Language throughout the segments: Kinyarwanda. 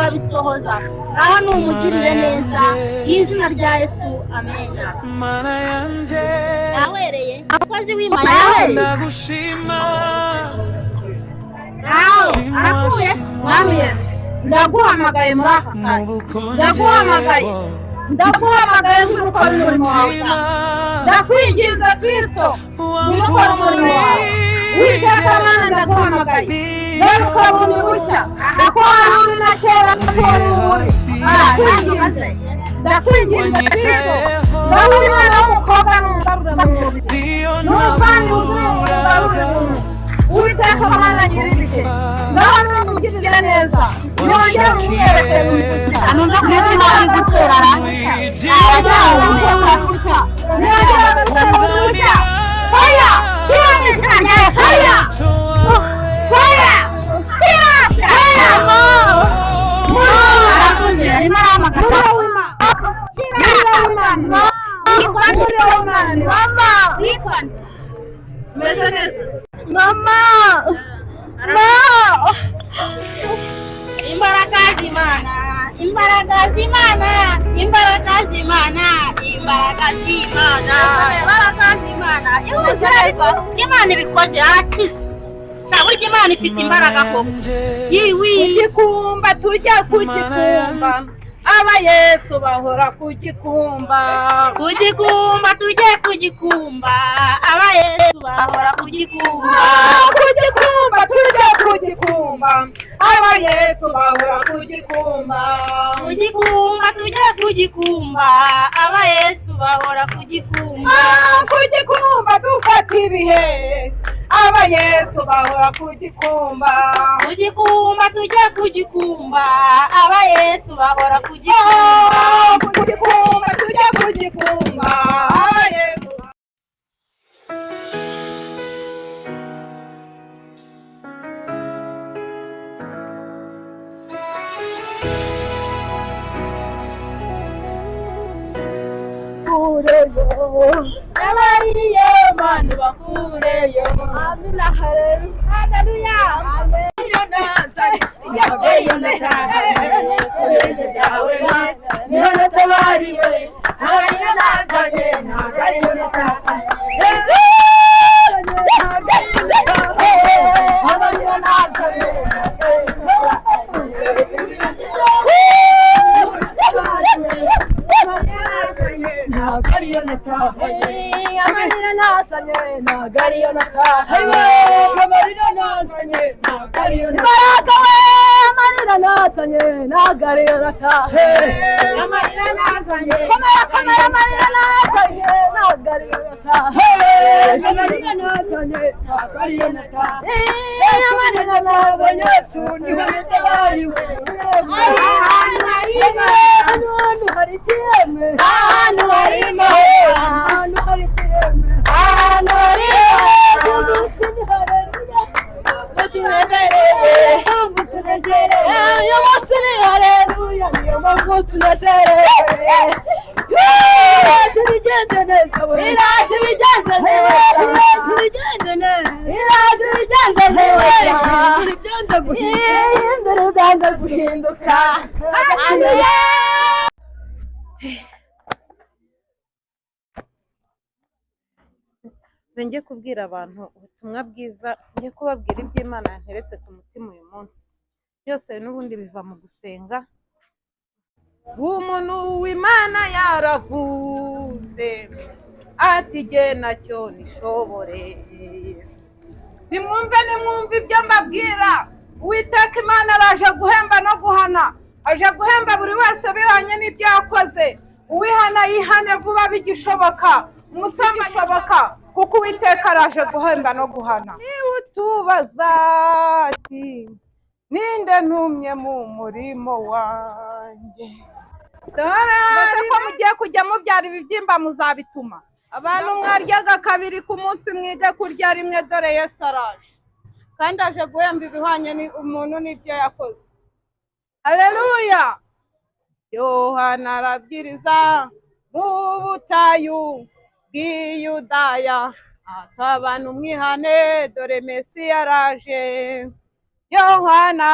wabisohoza aho numugirire neza izina rya Yesu amen. Mana yanje yawereye abakozi w'Imana yawereye ndagushima arakuye mwami Yesu ndaguhamagaye muri aka kazi ndaguhamagaye nk'umukora umurimo wawe ndakwinginze Kristo nk'umukora umurimo wawe witeka Mana ndaguhamagaye garuka bundi bushya kuko hari na kera ndakwinginze Kristo ndaho umwana w'umukobwa n'umugarura mu mubiri n'umuvandi wuzuye umugarura mu mubiri witeka Mana nyir'ibike ngaho numugirire neza yongere umwereke anunda kumenya ari guterana fire kira mizanya fire fire kira Imana ibikoze arakize burya Imana ifite imbaraga koko kugikumba tujya kugikumba aba Yesu bahora kugikumba tujye kugikumba aba Yesu bahora kugikumba tujya kugikumba aba Yesu bahora kugikumba tujye kugikumba aba Yesu bahora kugikumba kugikumba dufata ibihe aba Yesu bahora kugikumba tujye kugikumba aba Yesu bahora kugikumba tujya kugikumba aba Yesu Abariye mani bakureyo amina haleluya amen Ngiye kubwira abantu ubutumwa bwiza, ngiye kubabwira iby'Imana yanteretse ku mutima uyu munsi. Byose n'ubundi biva mu gusenga. Umuntu w'Imana yaravuze ati jye nacyo nishobore. Nimwumve ibyo mbabwira. Uwiteka Imana araje guhemba no guhana. Aje guhemba buri wese bihanye n'ibyo yakoze. Uwihana yihane vuba bigishoboka. Umusamba ashoboka. Kuko Uwiteka araje guhemba no guhana. Niba utubaza ati ninde ntumye mu murimo wanjye, dore ko mugiye kujya mubyara ibibyimba muzabituma. Abantu mwaryaga kabiri ku munsi mwige kurya rimwe, dore Yesu araje kandi aje guhemba ibihwanye umuntu n'ibyo yakoze. Haleluya. Yohana arabwiriza mu butayu bw'Iyudaya ati abantu mwihane dore Mesiya araje. Yohana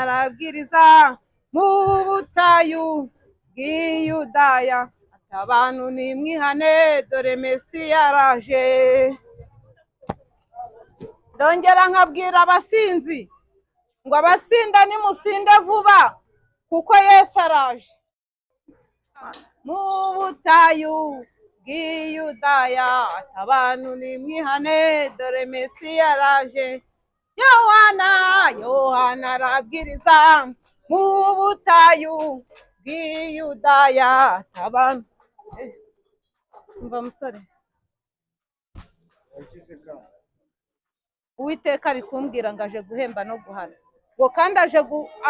arabwiriza mu butayu bw'Iyudaya, abantu nimwihane dore Mesiya araje. Ndongera nkabwira abasinzi ngo abasinda nimusinde vuba kuko Yesu araje. Mu butayu bw'Iyudaya, abantu nimwihane dore Mesiya araje. Yohana arabwiriza mu butayu bw'Iyudaya, abantu umva musore, Uwiteka ari kumbwira ngo aje guhemba no guhana, ngo kandi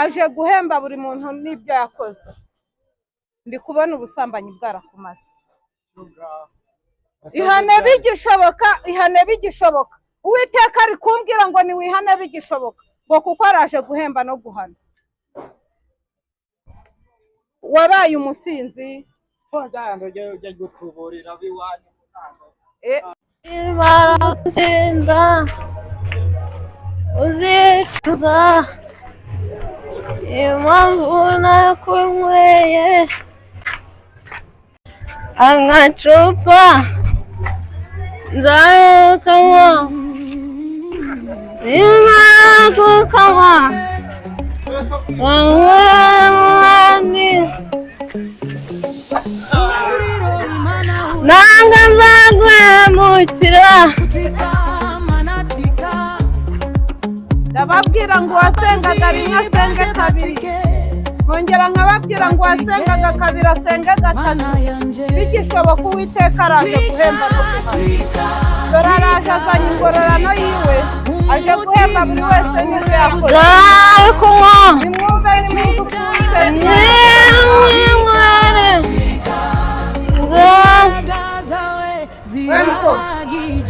aje guhemba buri muntu n'ibyo yakoze. Ndi kubona ubusambanyi bwarakumaze. Ihane bigishoboka. Uwiteka ari kumbwira ngo niwihane bigishoboka, ngo kuko araje guhemba no guhana. Wabaye umusinzi Ibaratsinda uzicuza impamvu nakunyweye agacupa nzakanywa, nimara kukanywa nanga nzaguhemukira. ndababwira ngo wasengaga rimwe asenge kabiri, nkongera nkababwira ngo wasengaga kabiri asenge gatatu. Bigishoboka Uwiteka araje guhemba no guhana. Dore araje azanye ingororano yiwe, aje guhemba buri wese n'ibyo yakoze. Nzakunywa Nimwumve nimwumve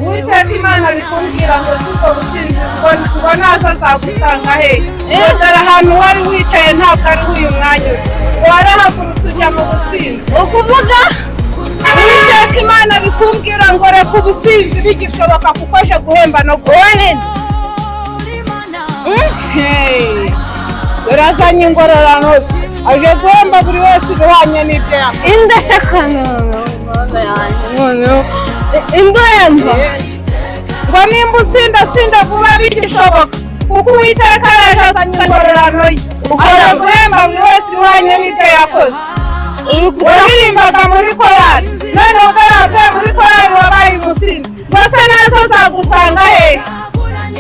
Uwiteka Imana ari kumbwira ngo suko businzi ngo naza azagusanga he. Dore ahantu wari wicaye ntabwo ari uyu mwanya uri, warahagurutse ujya mu businzi. ukuvuga Uwiteka Imana ari kumbwira ngo reka ubusinzi bigishoboka kuko aje guhemba no guhana. Dore azanye ingororano, aje guhemba buri wese ibihwanye n'ibyo yakoze. indasekano indemba ngo nimba usinda vuba bigishoboka kuko Uwiteka araje azanye ingororano ye, aje guhemba buri wese ibihwanye n'ibyo yakoze. Waririmbaga muri korali, none ubwo yaravuye muri korali wabaye umusinzi, mbese nazo azagusanga he.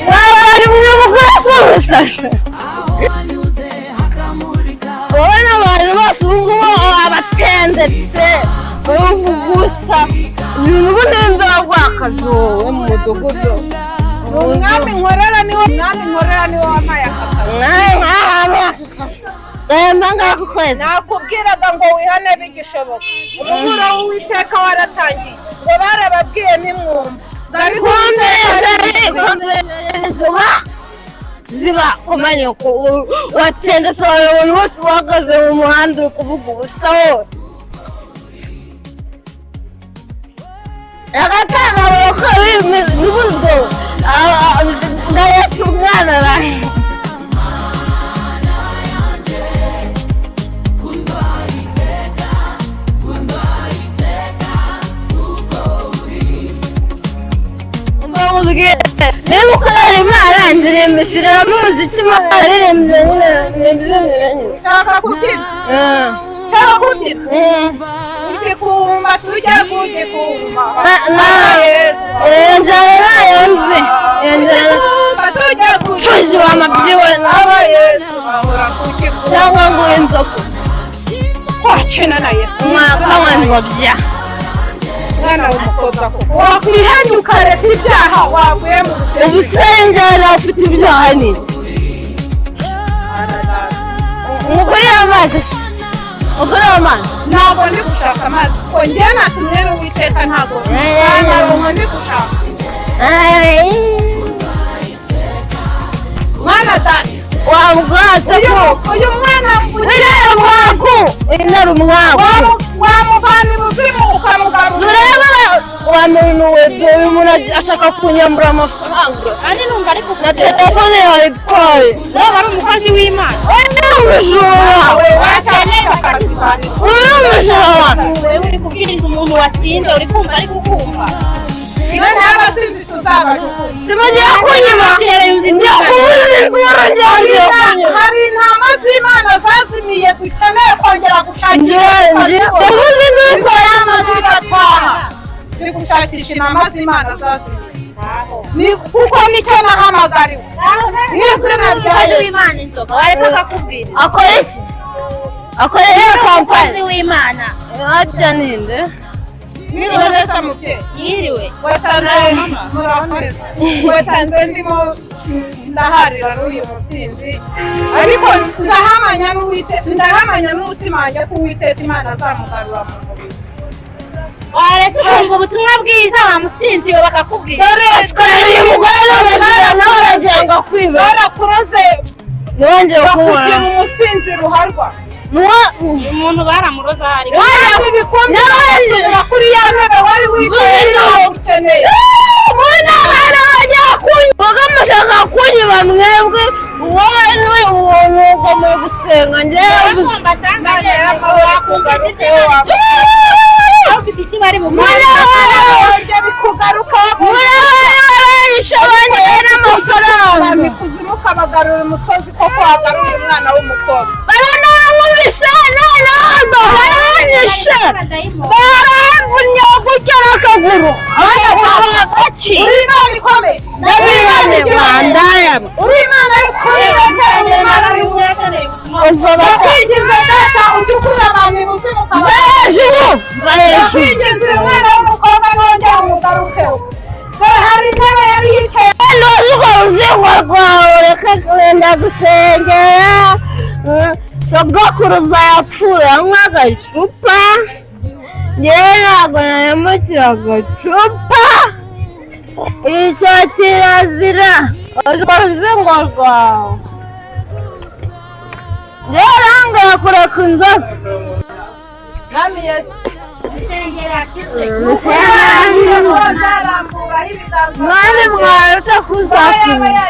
waba ari mwe mukurasubiza wowe n'abantu bose ubungubu abatendetse bavugusa ibintu buninde wagwakaje wowe mu mudugudu. Umwami nkorera niwe wampaye akakazi. gahemba ngaho ukwezi. Nakubwiraga ngo wihane bigishoboka. Umuburo w'Uwiteka waratangiye, ngo barababwiye nimwumva. ziba kumenya ko watendetse abantu bose bahagaze mu muhanda uri kuvuga ubusa wowe. agatanga amaboko n'uburyo ngayasa umwana arahe. niba ukorera Imana ndirimbishiramo umuziki Imana yaririmbye nyine. Ushaka kubyina? Igikumba tujya kugikumba. Njyana nayo nzi. Tuzi wamabyiwe cyangwa ngo inzoka. Kwacina na Yesu. Mwaka wanzobya. Mwana w'umukobwa koko wakwihanye ukareka ibyaha wavuye mu rusengero. Ubusengero ufite ibyaha ni umugore w'amazi. Ntabwo ndi gushaka amazi kuko njyewe natumwe n'Uwiteka, ntabwo ndi gushaka. Mwana dani wamugase ko uyu mwana intara umwaku wamuvana ibuzimu ukamugarura. muntu wese uyu muntu ashaka kunyambura amafaranga ari numva ariko na telefone yayitwaye wowe ari umukozi w'Imana wewe uri kubwiriza umuntu wasinze uri kumva ari kukumva Iwe n'abasinzi tuzabajugunya simugiye kunyuma njya kubuza induru njya hari intama z'Imana zazimiye dukeneye kongera gushakira ndabuze induru zigataha turi gushakisha intama z'Imana zazimiye kuko nicyo nahamagariwe n'izina rya w'Imana inzoga wareka akakubwira akora iki akorera kampani w'Imana ajya ninde niba neza mubyeyi yiriwe wasanze ndimo ndaharira n'uyu musinzi ariko ndahamanya n'umutima wanjye ko Uwiteka Imana azamugarura mu mubiri waretse kumva ubutumwa bwiza wa musinzi we bakakubwira uyu mugore n'umugore nawe aragira ngo akwibe barakuroze ntiwongere kubona bakugira umusinzi ruharwa uyu muntu baramuroza hari kuri ya ntebe wari wicaye ukeneye mbona abana bajya kunywa mushaka kunyiba mwebwe wowe n'uyu muntu ugomba gusenga njyewe ufite iki bari mu kugaruka n'amafaranga kuzimu kabagarura umusozi koko wagaruye umwana w'umukobwa baranamubise noneho baranyishe baramvunye gukera akaguru agaki uri Imana ikomeye uri Imana y'ukuri bakwigize data ujya ukura abantu ibuzimu bakwigize umwana w'umukobwa nongera umugarukeho dore hari intebe yari yicaye urwo ruzingo rwawe reka wenda gusengera sogokuruza yapfuye anywaga icupa njyewe ntabwo nahemukira agacupa icyo kirazira urwo ruzingo rwawe njyewe nangaya kureka inzoga Nami Yesu mwari mwareka kuzakira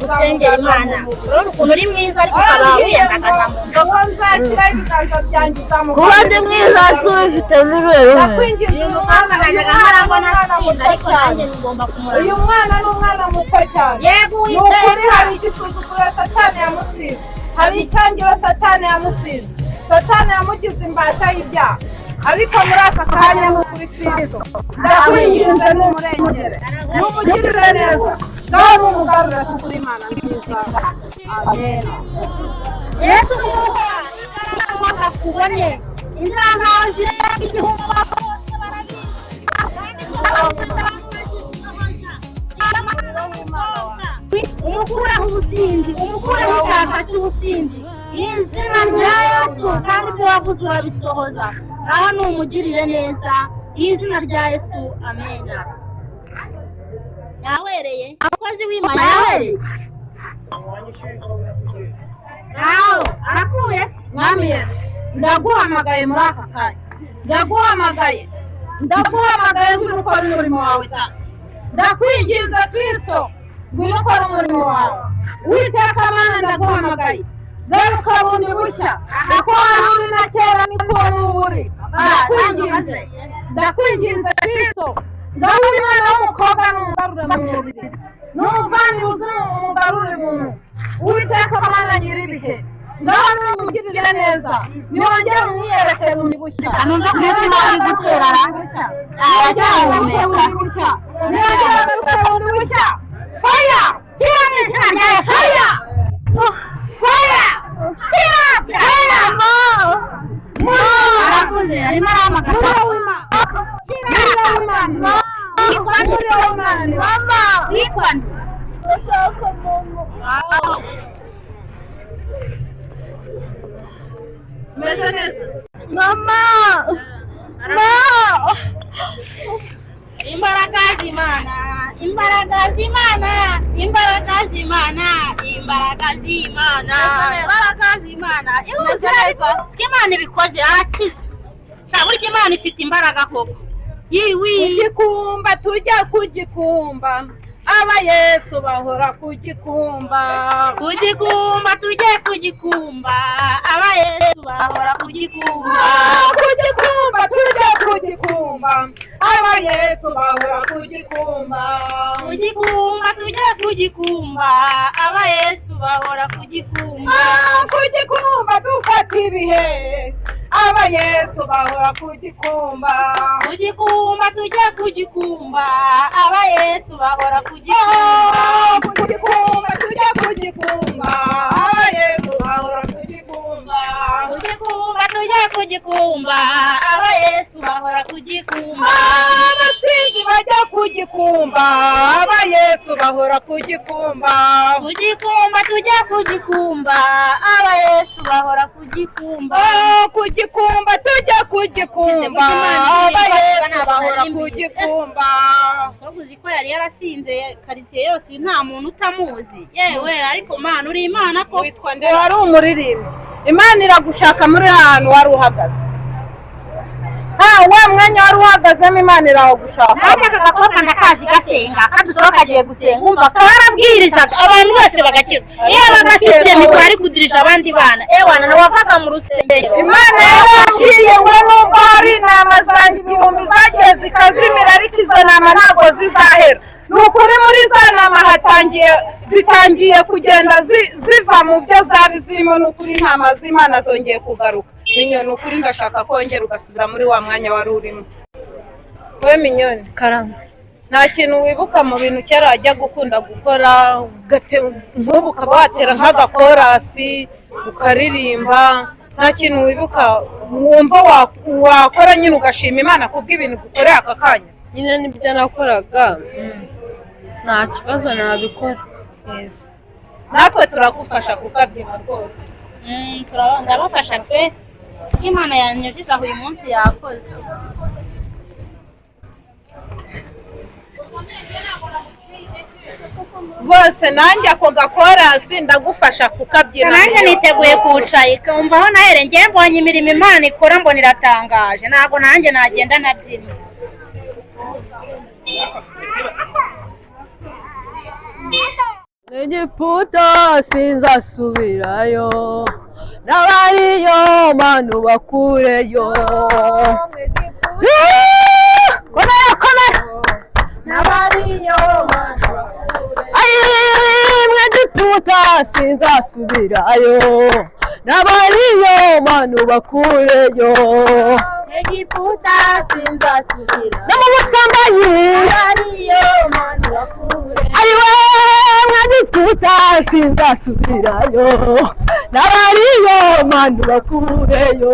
gusengera Imana urabona ukuntu uri mwiza ariko ukaba wiyandagaza mu nzoga nzashyiraho ibiganza byanjye uzamuka kuba ndi mwiza si ubifite n'ururero ndakwinginze umwana uyu mwana ni umwana muto cyane ni ukuri hari igisuzuguro Satani yamusize hari icyangiro Satani yamusize Satani yamugize imbata y'ibyaha ariko muri aka kanya n'ukuri Kristo ndakwinginze n'umurengere n'umugirire neza nawe n'umugarure kuri Imana nziza amen Yesu kubone inzangano zireka igihumbi bose barabizi umukuraho ubusinzi umukuraho icyaha cy'ubusinzi izina rya Yesu kandi ibyo wavuze urabisohoza aho ni umugirire neza izina rya Yesu amena yawereye abakozi w'Imana yawereye aho arapfuye Mwami Yesu ndaguhamagaye muri aka kanya ndaguhamagaye ngwino ukora umurimo wawe data ndakwinginze Kristo ngwino ukora umurimo wawe Uwiteka Mana ndaguhamagaye garuka bundi bushya kuko wari uri na kera niko uri ndakwinginze Kristo ngaho umwana w'umukobwa n'umugarure mu mubiri n'umuvandimwe umugarure mu Uwiteka Mana nyir'ibihe ngaho n'umugirire neza niwongere umwiyereke bundi bushya niwongere agaruke bundi bushya fire kira mu izina rya fire fire kira fire arakuze arimo aramagana meze neza mama imbaraga z'Imana imbaraga z'Imana imbaraga z'Imana imbaraga z'Imana imbaraga z'Imana Imana ibikoze arakize ntabwo Imana ifite imbaraga koko kugikumba tujya kugikumba aba Yesu bahora kugikumba tujye kugikumba aba Yesu bahora kugikumba tujye kugikumba aba Yesu bahora kugikumba tujye kugikumba aba Yesu bahora kugikumba dufata ibihe aba Yesu bahora kugikumba tujye kugikumba aba Yesu bahora kugikumba tujye kugikumba aba Yesu bahora kugikumba tujye kugikumba aba Yesu bahora kugikumba abasinzi bajya kugikumba aba Yesu bahora kugikumba tujye kugikumba aba Yesu bahora kugikumba tujya kugikumba aba Yesu bahora kugikumba uzi ko yari yarasinze karitsiye yose nta muntu utamuzi yewe ariko Mana uri Imana ko witwa nde wari umuririmbi Imana iragushaka muri ahantu wari uhagaze wa mwanya wari uhagazemo Imana iragushaka aka gakobwa ndakazi gasenga kadusohoka agiye gusenga umva karabwirizaga abantu bose bagakizwa bagafite mikoro ari kudirisha abandi bana ewana nawafata mu rusengero Imana yarashiye ngo nubwo hari inama zanjye ibihumbi zagiye zikazimira ariko izo nama ntabwo zizahera ni ukuri muri za nama zitangiye kugenda ziva mu byo zari zirimo ni ukuri intama z'Imana zongeye kugaruka Minyoni ukuri ndashaka kongera ugasubira muri wa mwanya wari urimo we Minyoni karama nta kintu wibuka mu bintu kera wajya gukunda gukora nk'ubu ukaba watera nk'agakorasi ukaririmba nta kintu wibuka wumva wakora nyine ugashima Imana kubw'ibintu gukorera aka kanya nyine nibyo nakoraga nta kibazo nabikora natwe turagufasha kukabyina rwose ndabafasha pe Imana yanyujije aho uyu munsi yakoze rwose nanjye ako gakorasi ndagufasha kukabyina nanjye niteguye kuwucayika umva aho nahere ngiye mbonye imirimo Imana ikora mbona iratangaje ntabwo nanjye nagenda nabyina Egiputa sinzasubirayo n'abariyo Mana bakureyo komera n'abariyo Egiputa sinzasubirayo n'abariyo Mana bakureyo Egiputa sinzasubirayo no mu busambanyi n'abariyo Mana bakureyo Egiputa sinzasubirayo n'abariyo Mana bakureyo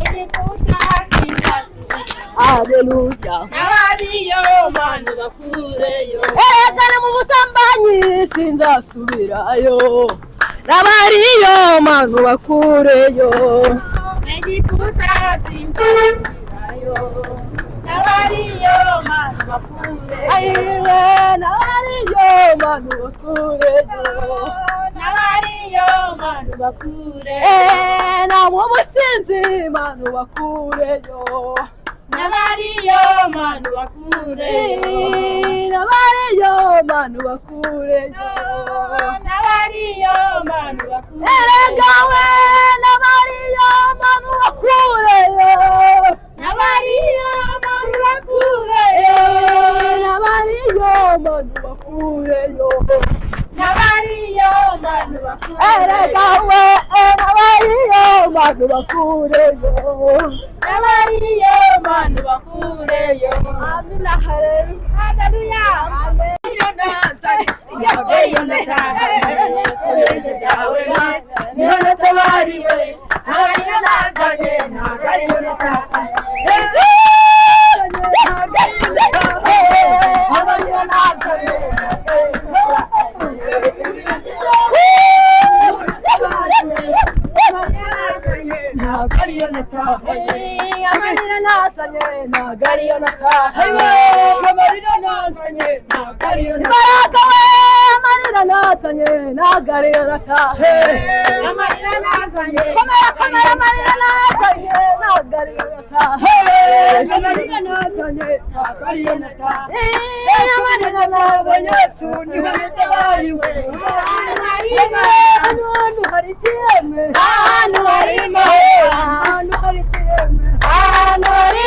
Egiputa sinzasubirayo Haleluya n'abariyo Mana bakureyo Erega mu busambanyi sinzasubirayo n'abariyo Mana bakureyo Egiputa sinzasubirayo n'abariyo Mana bakureyo n'abariyo Mana bakureyo n'abariyo Mana bakureyo na mu businzi Mana bakureyo n'abariyo Mana bakureyo n'abariyo Mana bakureyo n'abariyo Mana bakureyo erega we n'abariyo Mana bakureyo n'abariyo Mana bakureyo n'abariyo Mana bakureyo n'abariyo Mana bakureyo erega we n'abariyo Mana bakureyo n'abariyo Mana bakureyo amina haleluya amarira nazanye ntabwo ariyo nataye imbaraga we amarira nazanye ntabwo ariyo nataye komera amarira nazanye ntabwo ariyo nataye nazanye akarinata yamanana Yesu ni watabariwe hano hari ikiremwe hano hari mahoro hano hari ikiremwe hano hari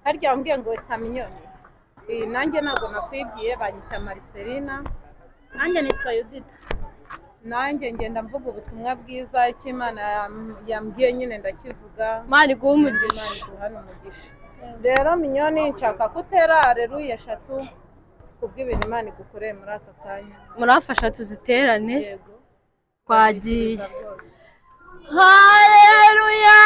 harya wambwiye ngo witwa Minyoni. Nanjye ntabwo nakwibwiye, banyita Marcelina. nanjye nitwa Judith. Nanjye ngenda mvuga ubutumwa bwiza, icyo Imana yambwiye nyine ndakivuga. Imana iguhe umugisha. Imana iguhe umugisha. Rero Minyoni, nshaka kutera haleluya 3 kubw'ibintu Imana igukoreye muri aka kanya. Murafasha tuziterane. Yego. Twagiye. Haleluya.